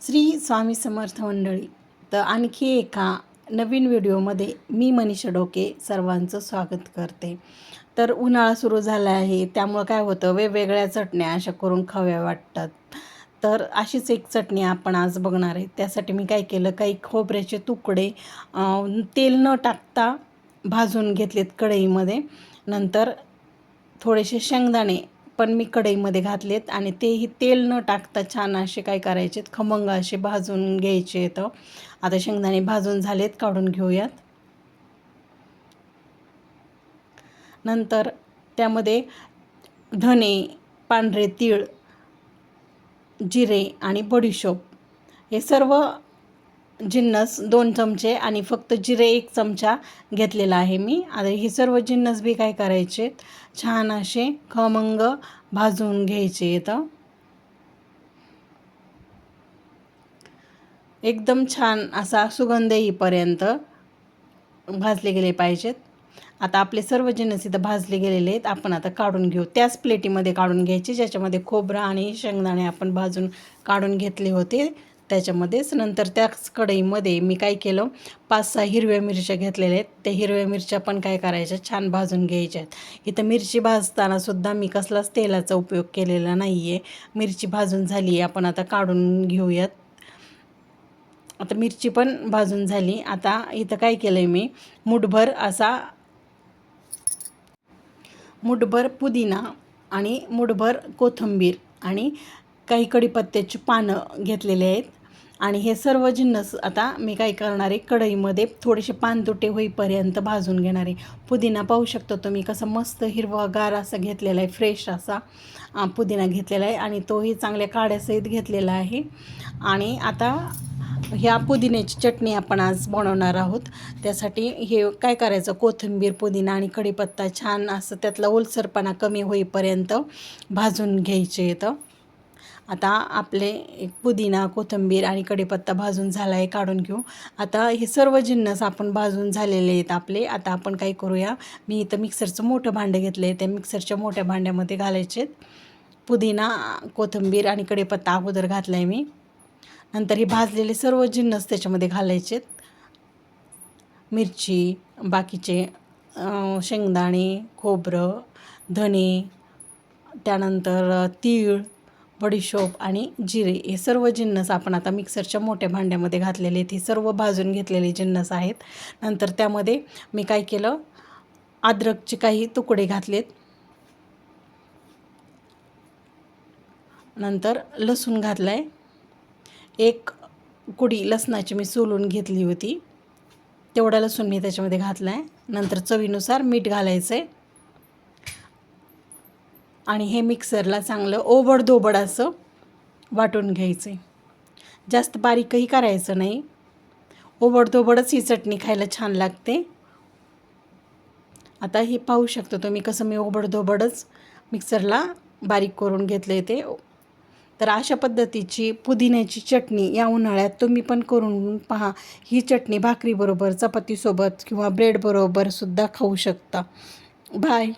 श्री स्वामी समर्थ मंडळी. तर आणखी एका नवीन व्हिडिओमध्ये मी मनीषा डोके सर्वांचं स्वागत करते. तर उन्हाळा सुरू झाला आहे, त्यामुळं काय होतं, वेगवेगळ्या चटण्या अशा करून खाव्या वाटतात. तर अशीच एक चटणी आपण आज बघणार आहे. त्यासाठी मी काय केलं, काही खोबऱ्याचे तुकडे तेल न टाकता भाजून घेतलेत कढईमध्ये. नंतर थोडेसे शेंगदाणे पण मी कढईमध्ये घातलेत आणि तेही तेल न टाकता छान असे काय करायचे, खमंग असे भाजून घ्यायचे आहेत. आता शेंगदाणे भाजून झालेत, काढून घेऊयात. नंतर त्यामध्ये धने, पांढरे तीळ, जिरे आणि बडीशोप हे सर्व जिन्नस 2 चमचे आणि फक्त जिरे 1 चमचा घेतलेला आहे मी. आता हे सर्व जिन्नस बी काय करायचे, छान असे खमंग भाजून घ्यायचे आहेत. एकदम छान असा सुगंध येईपर्यंत भाजले गेले पाहिजेत. आता आपले सर्व जिन्नस इथं भाजले गेलेले आहेत. आपण आता काढून घेऊ. त्याच प्लेटीमध्ये काढून घ्यायचे ज्याच्यामध्ये खोबरं आणि शेंगदाणे आपण भाजून काढून घेतले होते त्याच्यामध्येच. नंतर त्याच कढईमध्ये मी काय केलं, 5-6 हिरव्या मिरच्या घेतलेल्या आहेत. त्या हिरव्या मिरच्या पण काय करायच्या, छान भाजून घ्यायच्या आहेत. इथं मिरची भाजतानासुद्धा मी कसलाच तेलाचा उपयोग केलेला नाही आहे. मिरची भाजून झाली आहे, आपण आता काढून घेऊयात. आता मिरची पण भाजून झाली. आता इथं काय केलं आहे मी, मुठभर पुदिना आणि मुठभर कोथिंबीर आणि काही कढीपत्त्याची पानं घेतलेले आहेत. आणि हे सर्व जिन्नस आता मी काय करणार आहे, कढईमध्ये थोडेसे पानतुटे होईपर्यंत भाजून घेणार आहे. पुदिना पाहू शकतो तुम्ही कसं मस्त हिरवागार असा घेतलेला आहे, फ्रेश असा पुदिना घेतलेला आहे आणि तोही चांगल्या काड्यासहित घेतलेला आहे. आणि आता ह्या पुदिन्याची चटणी आपण आज बनवणार आहोत. त्यासाठी हे काय करायचं, कोथिंबीर, पुदिना आणि कढीपत्ता छान असं त्यातला ओलसरपणा कमी होईपर्यंत भाजून घ्यायचे येतं. आता आपले पुदिना, कोथिंबीर आणि कढीपत्ता भाजून झाला आहे, काढून घेऊ. आता हे सर्व जिन्नस आपण भाजून झालेले आहेत आपले. आता आपण काय करूया, मी इथं मिक्सरचं मोठं भांडं घेतलं आहे, त्या मिक्सरच्या मोठ्या भांड्यामध्ये घालायचे. पुदिना, कोथिंबीर आणि कढीपत्ता अगोदर घातला आहे मी. नंतर हे भाजलेले सर्व जिन्नस त्याच्यामध्ये घालायचे. मिरची, बाकीचे शेंगदाणे, खोबरं, धने, त्यानंतर तीळ, बडीशोप आणि जिरे हे सर्व जिन्नस आपण आता मिक्सरच्या मोठ्या भांड्यामध्ये घातलेले आहेत. हे सर्व भाजून घेतलेले जिन्नस आहेत. नंतर त्यामध्ये मी काय केलं, अद्रकचे काही तुकडे घातलेत. नंतर लसूण घातला आहे. 1 कुडी लसणाची मी सोलून घेतली होती, तेवढा लसूण मी त्याच्यामध्ये घातला आहे. नंतर चवीनुसार मीठ घालायचं आहे आणि हे मिक्सरला चांगलं ओबडधोबड असं वाटून घ्यायचं आहे. जास्त बारीकही करायचं नाही, ओबडधोबडच ही चटणी खायला छान लागते. आता हे पाहू शकतो तुम्ही कसं मी ओबडधोबडच मिक्सरला बारीक करून घेतले ते. तर अशा पद्धतीची पुदिन्याची चटणी या उन्हाळ्यात तुम्ही पण करून पहा. ही चटणी भाकरीबरोबर, चपातीसोबत किंवा ब्रेडबरोबर सुद्धा खाऊ शकता. बाय.